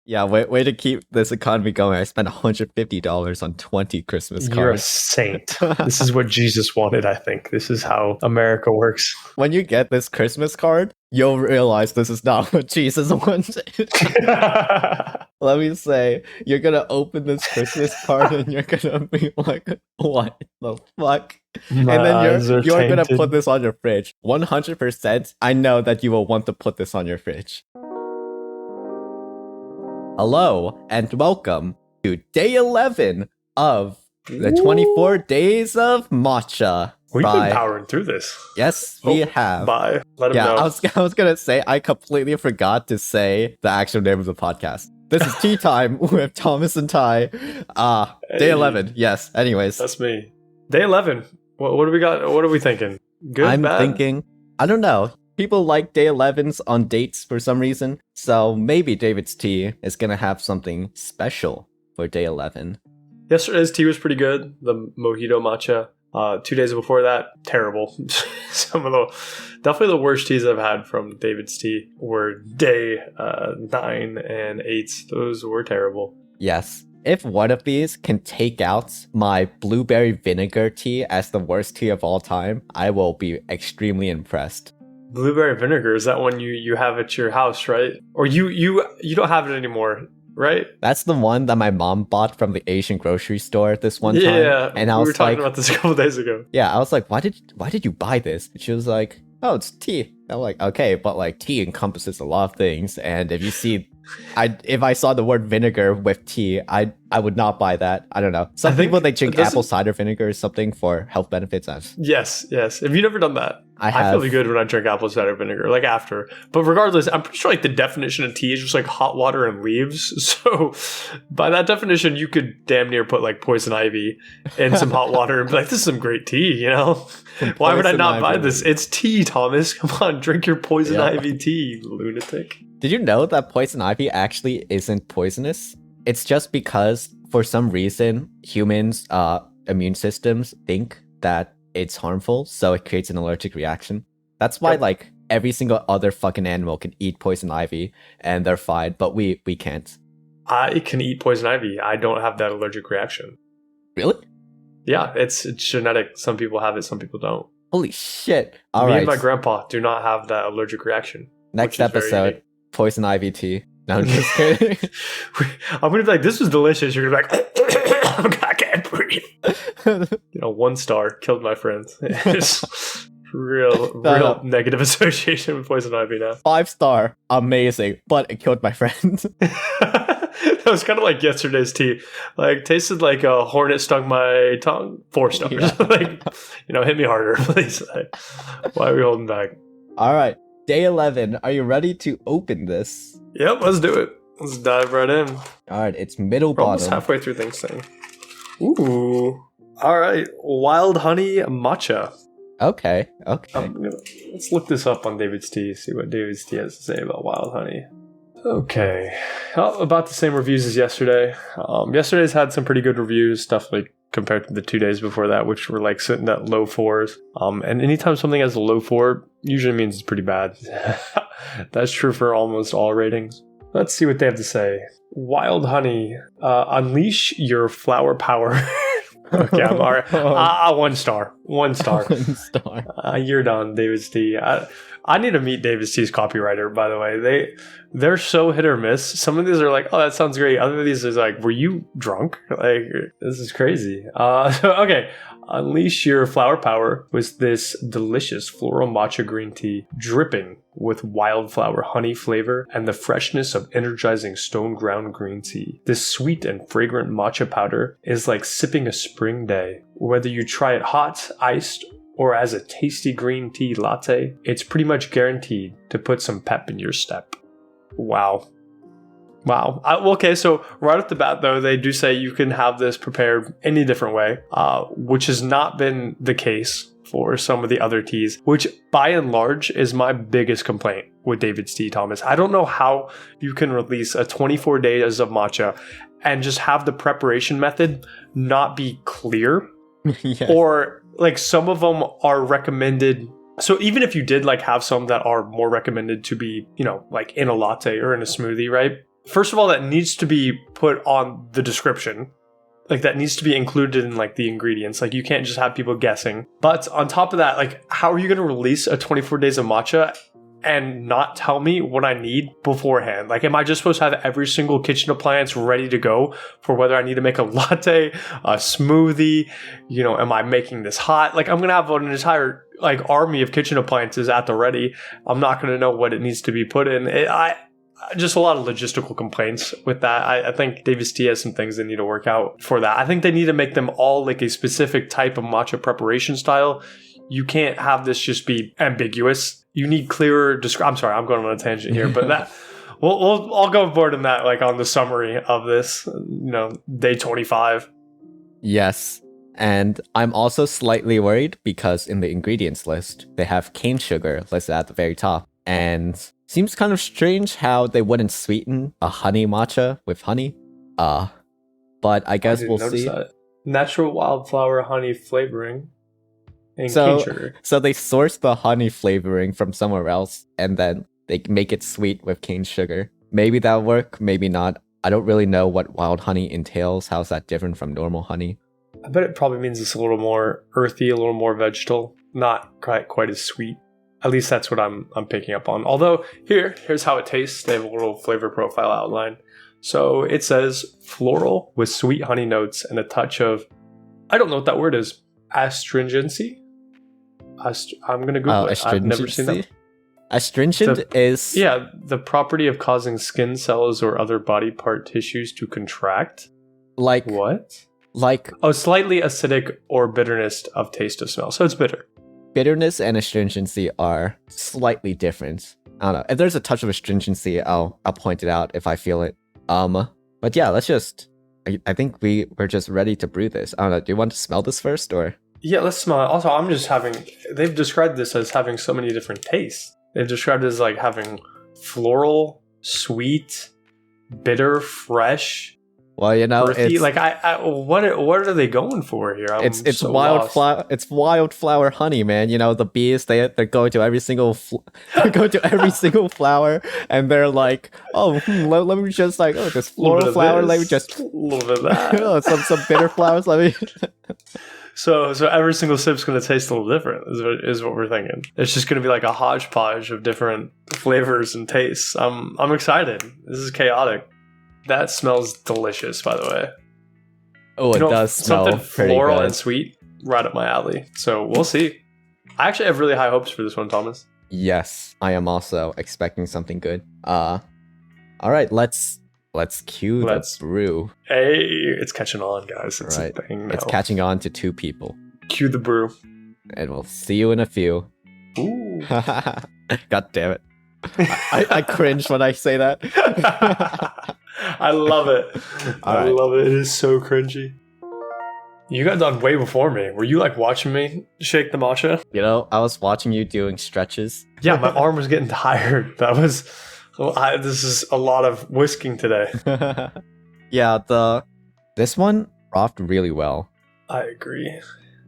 Yeah, way to keep this economy going. I spent $150 on 20 Christmas cards. You're a saint. This is what Jesus wanted, I think. This is how America works. When you get this Christmas card, you'll realize this is not what Jesus wanted. Let me say, you're gonna open this Christmas card and you're gonna be like, what the fuck? And then you're gonna put this on your fridge. 100%, I know that you will want to put this on your fridge. Hello, and welcome to day 11 of the 24 Days of Matcha. We've been powering through this. Yes, we have. Bye. Let him know. I was gonna say, I completely forgot to say the actual name of the podcast. This is Tea Time with Thomas and Ty. Day 11, yes. Anyways. That's me. Day 11. What do we got? What are we thinking? Good, I'm bad? thinking, I don't know. People like day 11s on dates for some reason. So maybe David's Tea is gonna have something special for day 11. Yesterday's tea was pretty good. The mojito matcha. 2 days before that, terrible. Definitely the worst teas I've had from David's Tea were day 9 and 8. Those were terrible. Yes. If one of these can take out my blueberry vinegar tea as the worst tea of all time, I will be extremely impressed. Blueberry vinegar, is that one you have at your house, right? Or you don't have it anymore, right? That's the one that my mom bought from the Asian grocery store this one time. Yeah, and I we was were talking like, about this a couple days ago. Yeah, I was like, why did you buy this? And she was like, oh, it's tea. I'm like, okay, but like tea encompasses a lot of things, and if you see, if I saw the word vinegar with tea, I would not buy that. I don't know. Some people they drink apple cider vinegar or something for health benefits. Yes. Have you never done that? I feel good when I drink apple cider vinegar, like after. But regardless, I'm pretty sure like the definition of tea is just like hot water and leaves. So by that definition, you could damn near put like poison ivy in some hot water and be like, this is some great tea, you know? Why would I not buy this? It's tea, Thomas. Come on, drink your poison ivy tea, lunatic. Did you know that poison ivy actually isn't poisonous? It's just because for some reason humans' immune systems think that it's harmful, so it creates an allergic reaction. That's why like every single other fucking animal can eat poison ivy and they're fine, but we can't. I can eat poison ivy. I don't have that allergic reaction. Really? Yeah, it's genetic. Some people have it, some people don't. Holy shit. Me and my grandpa do not have that allergic reaction. Next episode, poison ivy tea. No, I'm just kidding. I'm going to be like, this was delicious. You're going to be like, I can't breathe. 1 star, killed my friends. It's real negative association with poison ivy now. 5 star, amazing, but it killed my friends. That was kind of like yesterday's tea. Like, tasted like a hornet stung my tongue. 4 stars. Yeah. Like, hit me harder, please. Like, why are we holding back? All right. Day 11. Are you ready to open this? Yep, let's do it. Let's dive right in. All right, it's middle We're bottom. almost halfway through things thing. Ooh. All right, Wild Honey Matcha. Okay. Let's look this up on David's Tea, see what David's Tea has to say about Wild Honey. Okay. About the same reviews as yesterday. Yesterday's had some pretty good reviews, stuff like compared to the 2 days before that, which were like sitting at low 4s. And anytime something has a low 4, usually means it's pretty bad. That's true for almost all ratings. Let's see what they have to say. Wild Honey, unleash your flower power. Okay, I'm all right. 1 star. 1 star. 1 star. You're done, David's Tea. I need to meet David's Tea's copywriter, by the way. They're so hit or miss. Some of these are like, oh, that sounds great. Other of these is like, were you drunk? Like, this is crazy. Okay. Unleash your flower power with this delicious floral matcha green tea dripping with wildflower honey flavor and the freshness of energizing stone ground green tea. This sweet and fragrant matcha powder is like sipping a spring day. Whether you try it hot, iced, or as a tasty green tea latte, it's pretty much guaranteed to put some pep in your step. Wow. Okay, so right off the bat, though, they do say you can have this prepared any different way, which has not been the case for some of the other teas, which by and large is my biggest complaint with David's Tea, Thomas. I don't know how you can release a 24 days of matcha and just have the preparation method not be clear. Yes. Or like some of them are recommended. So even if you did like have some that are more recommended to be, like in a latte or in a smoothie, right? first of all, that needs to be put on the description. Like, that needs to be included in, like, the ingredients. Like, you can't just have people guessing. But on top of that, like, how are you going to release a 24 days of matcha and not tell me what I need beforehand? Like, am I just supposed to have every single kitchen appliance ready to go for whether I need to make a latte, a smoothie? You know, am I making this hot? Like, I'm going to have an entire, like, army of kitchen appliances at the ready. I'm not going to know what it needs to be put in. Just a lot of logistical complaints with that. I think Davis Tea has some things they need to work out for that. I think they need to make them all like a specific type of matcha preparation style. You can't have this just be ambiguous. You need clearer I'm sorry, I'm going on a tangent here, but that I'll go forward in that, like on the summary of this, you know, day 25. Yes. And I'm also slightly worried because in the ingredients list, they have cane sugar listed at the very top. And seems kind of strange how they wouldn't sweeten a honey matcha with honey. But I guess we'll see. That. Natural wildflower honey flavoring and cane sugar. So they source the honey flavoring from somewhere else and then they make it sweet with cane sugar. Maybe that'll work, maybe not. I don't really know what wild honey entails. How's that different from normal honey? I bet it probably means it's a little more earthy, a little more vegetal, not quite as sweet. At least that's what I'm picking up on. Although, here's how it tastes. They have a little flavor profile outline. So it says floral with sweet honey notes and a touch of, I don't know what that word is, astringency? I'm going to Google it. I've never seen that. Astringent is... Yeah, the property of causing skin cells or other body part tissues to contract. Like... What? Like... Oh, slightly acidic or bitterness of taste or smell. So it's bitter. Bitterness and astringency are slightly different. I don't know. If there's a touch of astringency, I'll point it out if I feel it. But yeah, let's just... I think we're just ready to brew this. I don't know. Do you want to smell this first, or...? Yeah, let's smell it. Also, I'm just having... They've described this as having so many different tastes. They've described it as like having floral, sweet, bitter, fresh... Well, you know, earthy. it's like what are they going for here? It's so wildflower. It's wildflower honey, man. You know, the bees they're going to every single flower, and they're like, oh, let me just like, oh, this floral flower. Let me just a little bit of that. Oh, some bitter flowers. Let me. So every single sip's going to taste a little different, is what we're thinking. It's just going to be like a hodgepodge of different flavors and tastes. I'm excited. This is chaotic. That smells delicious, by the way. Oh, it does smell something pretty floral good. And sweet, right up my alley. So we'll see. I actually have really high hopes for this one, Thomas. Yes, I am also expecting something good. All right, let's cue the brew. Hey, it's catching on, guys. It's a thing now. It's catching on to 2 people. Cue the brew. And we'll see you in a few. Ooh. God damn it. I cringe when I say that. I love it. I love it. It is so cringy. You got done way before me. Were you like watching me shake the matcha? You know, I was watching you doing stretches. Yeah, my arm was getting tired. This is a lot of whisking today. Yeah, this one frothed really well. I agree.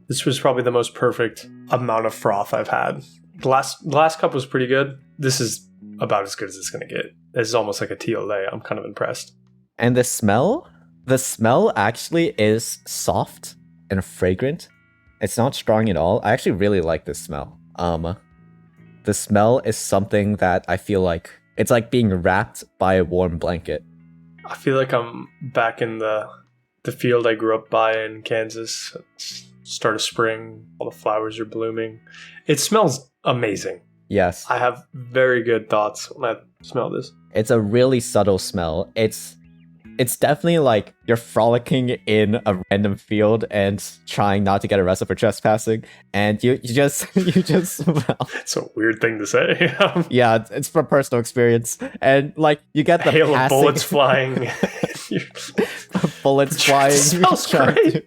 This was probably the most perfect amount of froth I've had. The last cup was pretty good. This is about as good as it's going to get. This is almost like a tea au lait. I'm kind of impressed. And the smell actually is soft and fragrant. It's not strong at all. I actually really like this smell. The smell is something that I feel like it's like being wrapped by a warm blanket. I feel like I'm back in the field I grew up by in Kansas. It's start of spring. All the flowers are blooming. It smells amazing. Yes. I have very good thoughts when I smell this. It's a really subtle smell. It's definitely like you're frolicking in a random field and trying not to get arrested for trespassing, and you just smell. It's a weird thing to say. Yeah, it's from personal experience, and like you get the hail of bullets flying. Bullets flying. It smells great.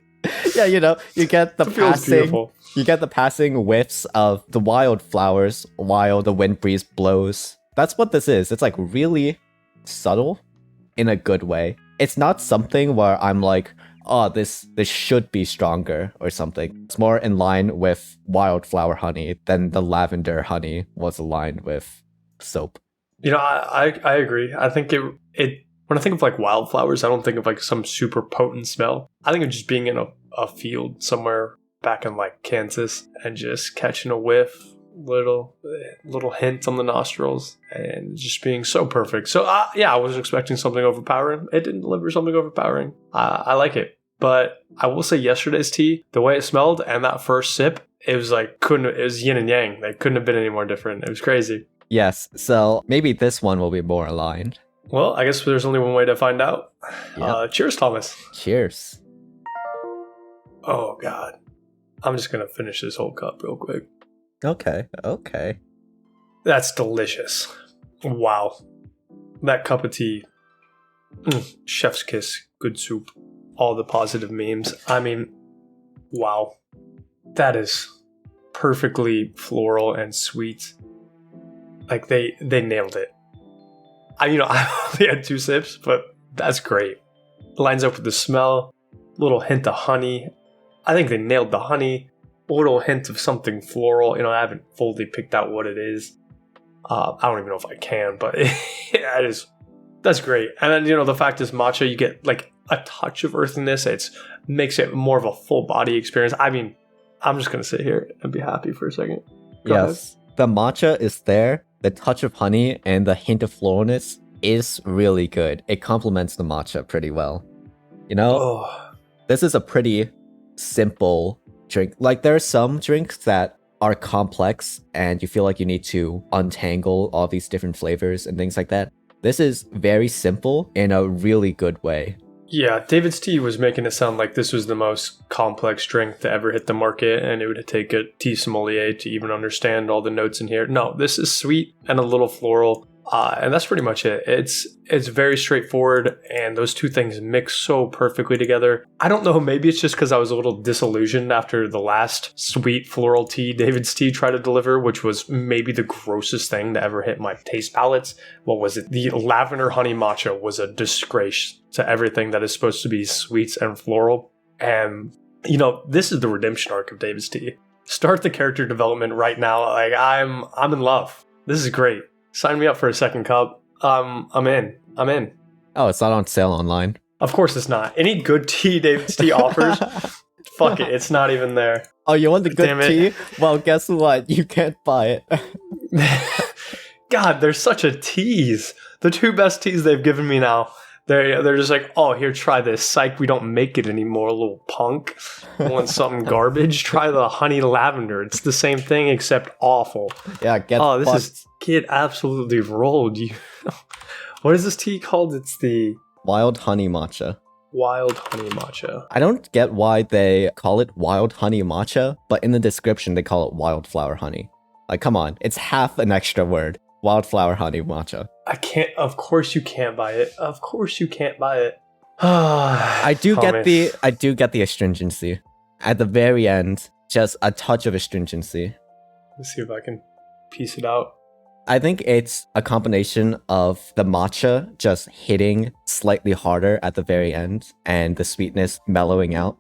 Yeah, you know, you get the passing. Beautiful. You get the passing whiffs of the wildflowers while the wind breeze blows. That's what this is. It's like really subtle in a good way. It's not something where I'm like, oh, this should be stronger or something. It's more in line with wildflower honey than the lavender honey was aligned with soap. You know, I agree. I think it When I think of like wildflowers, I don't think of like some super potent smell. I think of just being in a field somewhere back in like Kansas and just catching a whiff, little hint on the nostrils, and just being so perfect. So yeah, I was expecting something overpowering. It didn't deliver something overpowering. I like it. But I will say yesterday's tea, the way it smelled and that first sip, it was like it was yin and yang. They couldn't have been any more different. It was crazy. Yes, so maybe this one will be more aligned. Well, I guess there's only one way to find out. Yep. Cheers, Thomas. Cheers. Oh, God. I'm just going to finish this whole cup real quick. Okay. That's delicious. Wow. That cup of tea. Chef's kiss. Good soup. All the positive memes. I mean, wow. That is perfectly floral and sweet. Like, they nailed it. I only had 2 sips, but that's great. Lines up with the smell. Little hint of honey. I think they nailed the honey. A little hint of something floral. I haven't fully picked out what it is. I don't even know if I can, but that's great. And then, the fact is matcha, you get like a touch of earthiness. It makes it more of a full body experience. I mean, I'm just going to sit here and be happy for a second. Go yes. Ahead. The matcha is there. The touch of honey and the hint of floralness is really good. It complements the matcha pretty well. This is a pretty simple drink. Like, there are some drinks that are complex and you feel like you need to untangle all these different flavors and things like that. This is very simple in a really good way. Yeah, David's Tea was making it sound like this was the most complex drink to ever hit the market, and it would take a tea sommelier to even understand all the notes in here. No, this is sweet and a little floral, and that's pretty much it. It's very straightforward, and those two things mix so perfectly together. I don't know, maybe it's just because I was a little disillusioned after the last sweet floral tea David's Tea tried to deliver, which was maybe the grossest thing to ever hit my taste palates. What was it? The lavender honey matcha was a disgrace to everything that is supposed to be sweets and floral. And, this is the redemption arc of David's Tea. Start the character development right now. Like, I'm in love. This is great. Sign me up for a second cup. I'm in. Oh, it's not on sale online. Of course it's not. Any good tea David's Tea offers, fuck it, it's not even there. Oh, you want the good tea? Well, guess what? You can't buy it. God, they're such a tease. The 2 best teas they've given me now. They're just like, oh, here, try this. Psych, we don't make it anymore, little punk. Want something garbage? Try the honey lavender. It's the same thing except awful. Yeah, get absolutely rolled. What is this tea called? It's the Wild Honey Matcha. Wild Honey Matcha. I don't get why they call it Wild Honey Matcha, but in the description they call it Wildflower Honey. Like, come on, it's half an extra word. Wildflower Honey Matcha. Of course you can't buy it. I do get the astringency. At the very end, just a touch of astringency. Let's see if I can piece it out. I think it's a combination of the matcha just hitting slightly harder at the very end and the sweetness mellowing out.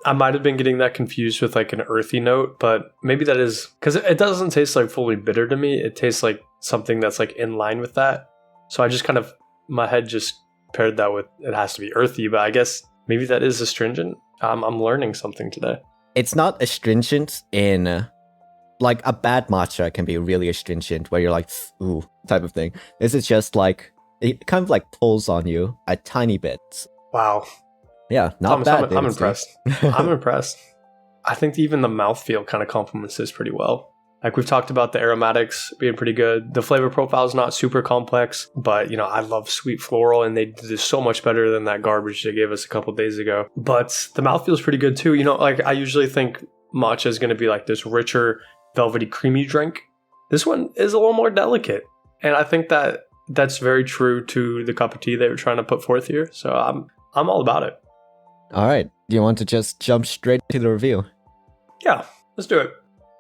I might have been getting that confused with like an earthy note, but maybe that is because it doesn't taste like fully bitter to me. It tastes like something that's like in line with that. So I just kind of, my head just paired that with it has to be earthy, but I guess maybe that is astringent. I'm learning something today. It's not astringent in, like, a bad matcha can be really astringent where you're like, ooh, type of thing. This is just like, it kind of like pulls on you a tiny bit. Wow. Yeah, not bad. I'm impressed. I'm impressed. I think even the mouthfeel kind of complements this pretty well. Like, we've talked about the aromatics being pretty good. The flavor profile is not super complex, but, I love sweet floral, and they did this so much better than that garbage they gave us a couple days ago. But the mouthfeel is pretty good, too. Like, I usually think matcha is going to be like this richer, velvety, creamy drink. This one is a little more delicate. And I think that that's very true to the cup of tea they were trying to put forth here. So I'm all about it. All right. Do you want to just jump straight to the review? Yeah, let's do it.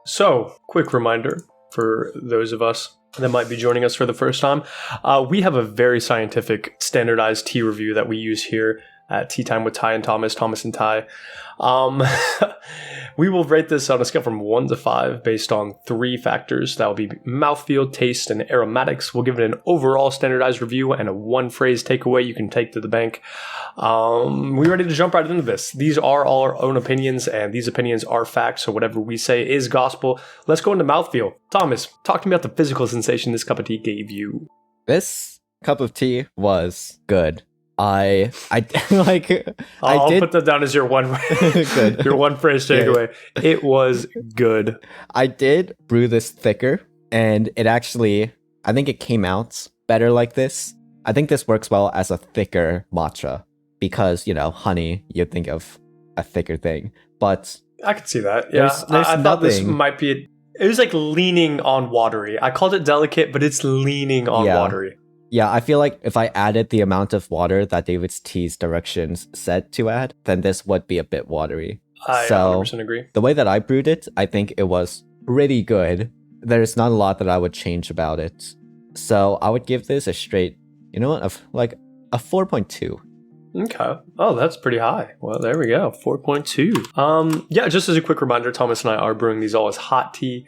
So, quick reminder for those of us that might be joining us for the first time. We have a very scientific, standardized tea review that we use here at Tea Time with Ty and Thomas, Thomas and Ty. We will rate this on a scale from 1 to 5 based on 3 factors. That will be mouthfeel, taste, and aromatics. We'll give it an overall standardized review and a 1-phrase takeaway you can take to the bank. We ready to jump right into this. These are all our own opinions, and these opinions are facts, so whatever we say is gospel. Let's go into mouthfeel. Thomas, talk to me about the physical sensation this cup of tea gave you. This cup of tea was good. I like. I'll put that down as your one. Good. Your 1-phrase takeaway. Yeah. It was good. I did brew this thicker, and it actually, I think it came out better like this. I think this works well as a thicker matcha because, you know, honey, you'd think of a thicker thing, but I could see that. Yeah, I thought this might be. It was like leaning on watery. I called it delicate, but it's leaning on watery. Yeah, I feel like if I added the amount of water that David's Tea's directions said to add, then this would be a bit watery. I 100% agree. The way that I brewed it, I think it was pretty good. There's not a lot that I would change about it. So I would give this a straight, you know what, like a 4.2. Okay. Oh, that's pretty high. Well, there we go. 4.2. Yeah, just as a quick reminder, Thomas and I are brewing these all as hot tea.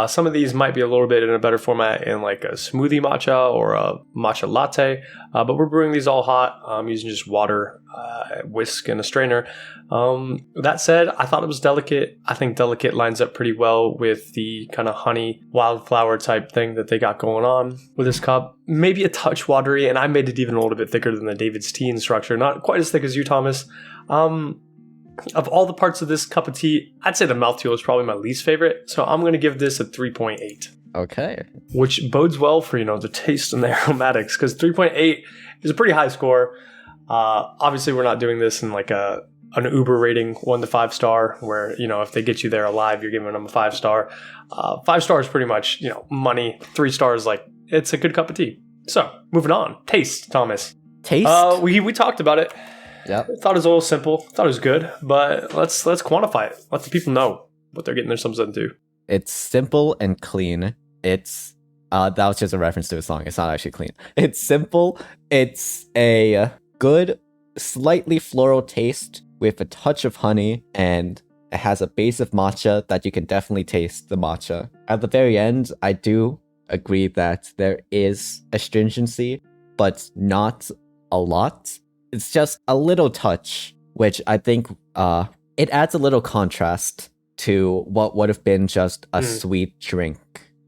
Some of these might be a little bit in a better format in like a smoothie matcha or a matcha latte, but we're brewing these all hot using just water, whisk, and a strainer. That said, I thought it was delicate. I think delicate lines up pretty well with the kind of honey wildflower type thing that they got going on with this cup. Maybe a touch watery, and I made it even a little bit thicker than the David's Tea instructor. Not quite as thick as you, Thomas. Of all the parts of this cup of tea, I'd say the mouthfeel is probably my least favorite. So I'm going to give this a 3.8. Okay. Which bodes well for, you know, the taste and the aromatics, because 3.8 is a pretty high score. Obviously, we're not doing this in like an Uber rating 1 to 5 star, where, you know, if they get you there alive, you're giving them a 5 star. 5 stars pretty much, you know, money. 3 stars, like, it's a good cup of tea. So, moving on. Taste, Thomas. Taste? We talked about it. Yep. Thought it was a little simple. Thought it was good, but let's quantify it. Let the people know what they're getting themselves into. It's simple and clean. It's that was just a reference to a song. It's not actually clean. It's simple. It's a good, slightly floral taste with a touch of honey, and it has a base of matcha that you can definitely taste the matcha. At the very end, I do agree that there is astringency, but not a lot. It's just a little touch, which I think it adds a little contrast to what would have been just a sweet drink.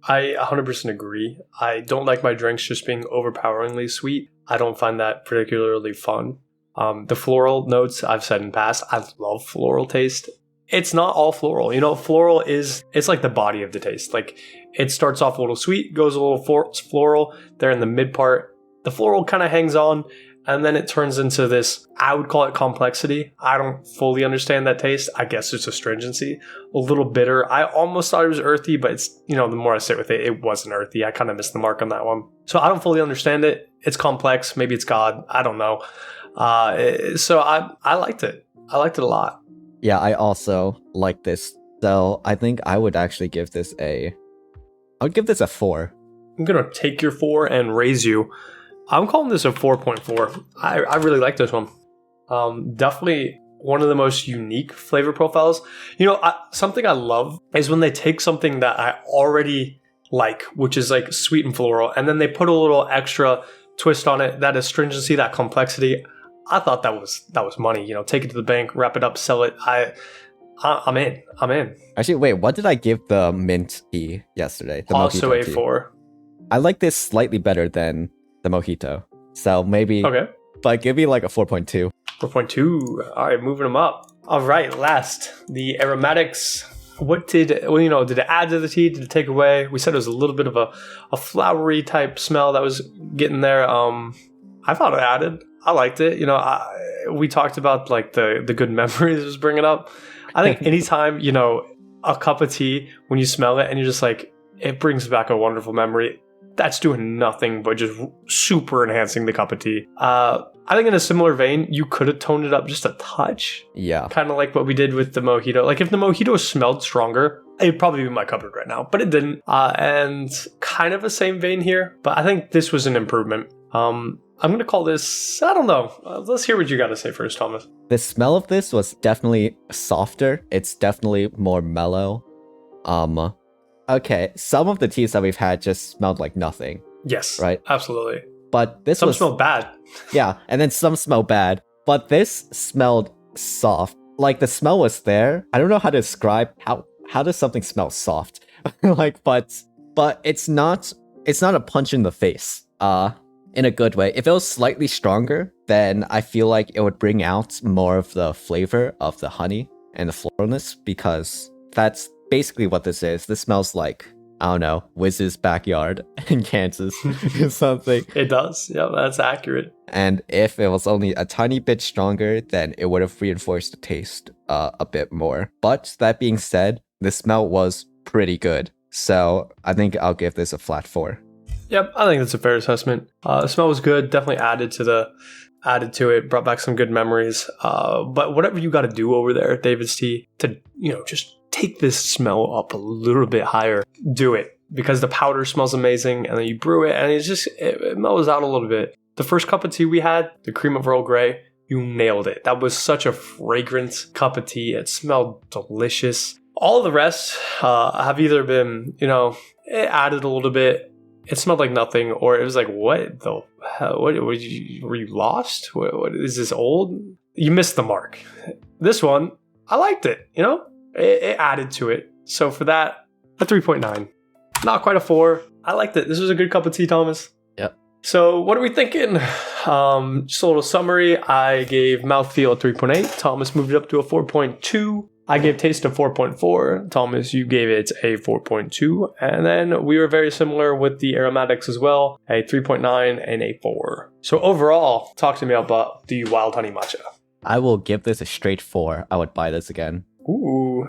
I 100% agree. I don't like my drinks just being overpoweringly sweet. I don't find that particularly fun. The floral notes, I've said in past, I love floral taste. It's not all floral. You know, floral it's like the body of the taste. Like, it starts off a little sweet, goes a little floral. There in the mid part, the floral kind of hangs on. And then it turns into this, I would call it complexity. I don't fully understand that taste. I guess it's astringency. A little bitter. I almost thought it was earthy, but it's, you know, the more I sit with it, it wasn't earthy. I kind of missed the mark on that one. So I don't fully understand it. It's complex. Maybe it's God. I don't know. So I liked it. I liked it a lot. Yeah, I also like this. So I think I would actually give this I would give this a 4. I'm going to take your 4 and raise you. I'm calling this a 4.4. I really like this one. Definitely one of the most unique flavor profiles. You know, something I love is when they take something that I already like, which is like sweet and floral, and then they put a little extra twist on it, that astringency, that complexity. I thought that was money. You know, take it to the bank, wrap it up, sell it. I'm in. Actually, wait, what did I give the mint tea yesterday? The also a 4. I like this slightly better than the mojito. So maybe, okay, but give me like a 4.2. 4.2. All right, moving them up. All right, last, the aromatics. What did it add to the tea? Did it take away? We said it was a little bit of a flowery type smell that was getting there. I thought it added. I liked it. You know, we talked about like the good memories it was bringing up. I think anytime, you know, a cup of tea, when you smell it and you're just like, it brings back a wonderful memory. That's doing nothing but just super enhancing the cup of tea. I think in a similar vein, you could have toned it up just a touch. Yeah. Kind of like what we did with the mojito. Like if the mojito smelled stronger, it'd probably be in my cupboard right now, but it didn't. And kind of the same vein here, but I think this was an improvement. I'm going to call this, I don't know. Let's hear what you got to say first, Thomas. The smell of this was definitely softer. It's definitely more mellow. Okay, some of the teas that we've had just smelled like nothing. Yes, right? Absolutely. But this some smelled bad. Yeah, and then some smell bad. But this smelled soft. Like the smell was there. I don't know how to describe how does something smell soft. Like, but it's not a punch in the face. In a good way. If it was slightly stronger, then I feel like it would bring out more of the flavor of the honey and the floralness, because that's basically what this is. This smells like, I don't know, Wiz's backyard in Kansas or something. It does. Yeah, that's accurate. And if it was only a tiny bit stronger, then it would have reinforced the taste a bit more. But that being said, the smell was pretty good. So I think I'll give this a flat 4. Yep, I think that's a fair assessment. The smell was good. Definitely added to it. Brought back some good memories. But whatever you got to do over there at David's Tea to, just take this smell up a little bit higher, do it, because the powder smells amazing, and then you brew it, and it mellows out a little bit. The first cup of tea we had, the cream of Earl Grey, you nailed it. That was such a fragrant cup of tea. It smelled delicious. All the rest have either been, it added a little bit. It smelled like nothing, or it was like, what the hell? Were you lost? What is this old? You missed the mark. This one, I liked it. It added to it. So for that, a 3.9. Not quite a 4. I liked it. This was a good cup of tea, Thomas. Yep. So what are we thinking? Just a little summary. I gave mouthfeel a 3.8. Thomas moved it up to a 4.2. I gave taste a 4.4. Thomas, you gave it a 4.2. And then we were very similar with the aromatics as well, a 3.9 and a 4. So overall, talk to me about the Wild Honey Matcha. I will give this a straight 4. I would buy this again. Ooh.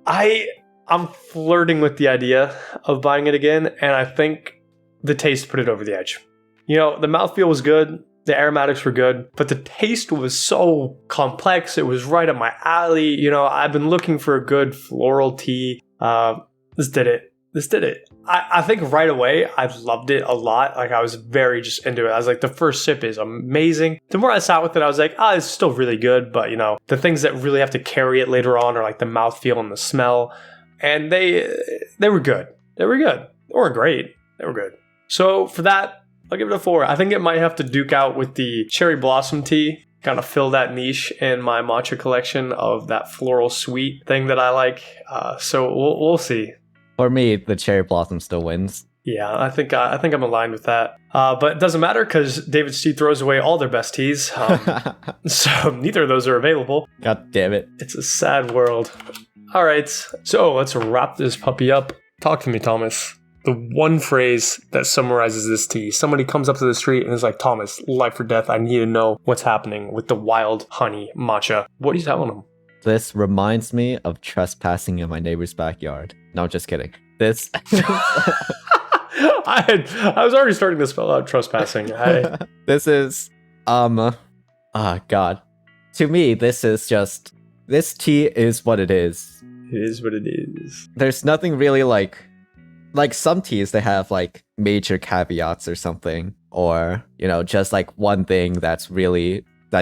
I'm flirting with the idea of buying it again, and I think the taste put it over the edge. The mouthfeel was good. The aromatics were good, but the taste was so complex. It was right up my alley. I've been looking for a good floral tea. This did it. I think right away, I loved it a lot. Like, I was very just into it. I was like, the first sip is amazing. The more I sat with it, I was like, it's still really good. But, the things that really have to carry it later on are like the mouthfeel and the smell. And they were good. They were good. They weren't great. They were good. So for that, I'll give it a 4. I think it might have to duke out with the cherry blossom tea, kind of fill that niche in my matcha collection of that floral sweet thing that I like. So we'll see. For me, the cherry blossom still wins. Yeah, I think I'm aligned with that. But it doesn't matter because David's Tea throws away all their best teas. So neither of those are available. God damn it. It's a sad world. All right, so let's wrap this puppy up. Talk to me, Thomas. The one phrase that summarizes this tea. Somebody comes up to the street and is like, Thomas, life or death, I need to know what's happening with the Wild Honey Matcha. What are you telling them? This reminds me of trespassing in my neighbor's backyard. No, just kidding. This... I was already starting to spell out trespassing. This is... God. To me, this is just... This tea is what it is. It is what it is. There's nothing really like some teas, they have like major caveats or something, or just like one thing that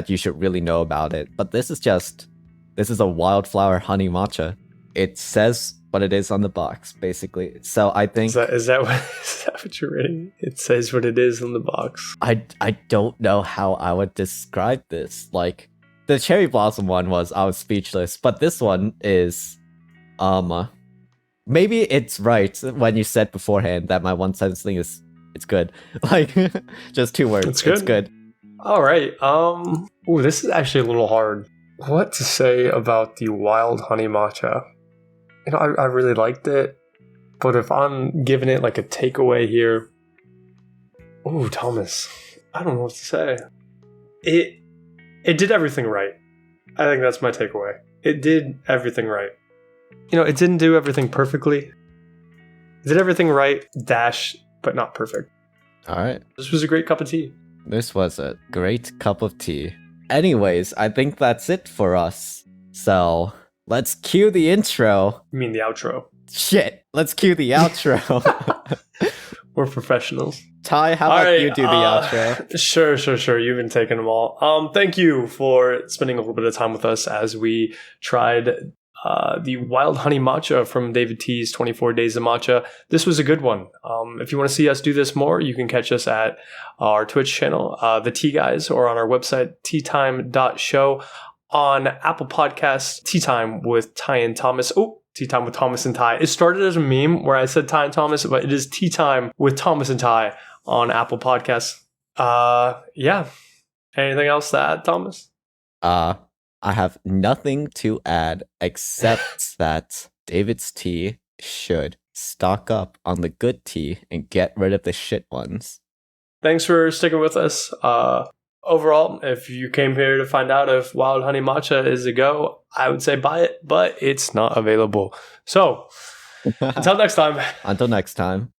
you should really know about it. But this is a wildflower honey matcha. It says what it is on the box, basically. So I think is that what you're reading? It says what it is on the box. I don't know how I would describe this. Like, the cherry blossom one I was speechless, but this one is maybe it's right when you said beforehand that my one sentence thing is it's good. Like, just 2 words. It's good. All right. Ooh, this is actually a little hard. What to say about the Wild Honey Matcha? I really liked it, but if I'm giving it like a takeaway here, ooh, Thomas, I don't know what to say. It did everything right. I think that's my takeaway. It did everything right. It didn't do everything perfectly. It did everything right, but not perfect. All right. This was a great cup of tea. This was a great cup of tea. Anyways, I think that's it for us. So, let's cue the intro. You mean the outro? Shit, let's cue the outro. We're professionals. Ty, how All about right, you do the outro? Sure. You've been taking them all. Thank you for spending a little bit of time with us as we tried the Wild Honey Matcha from David T's 24 Days of Matcha. This was a good one. If you want to see us do this more, you can catch us at our Twitch channel, The Tea Guys, or on our website, teatime.show. On Apple Podcasts, Tea Time with Ty and Thomas. Oh, Tea Time with Thomas and Ty. It started as a meme where I said Ty and Thomas, but it is Tea Time with Thomas and Ty on Apple Podcasts. Yeah. Anything else to add, Thomas? I have nothing to add except that David's tea should stock up on the good tea and get rid of the shit ones. Thanks for sticking with us. Overall, if you came here to find out if Wild Honey Matcha is a go, I would say buy it, but it's not available. So, until next time. Until next time.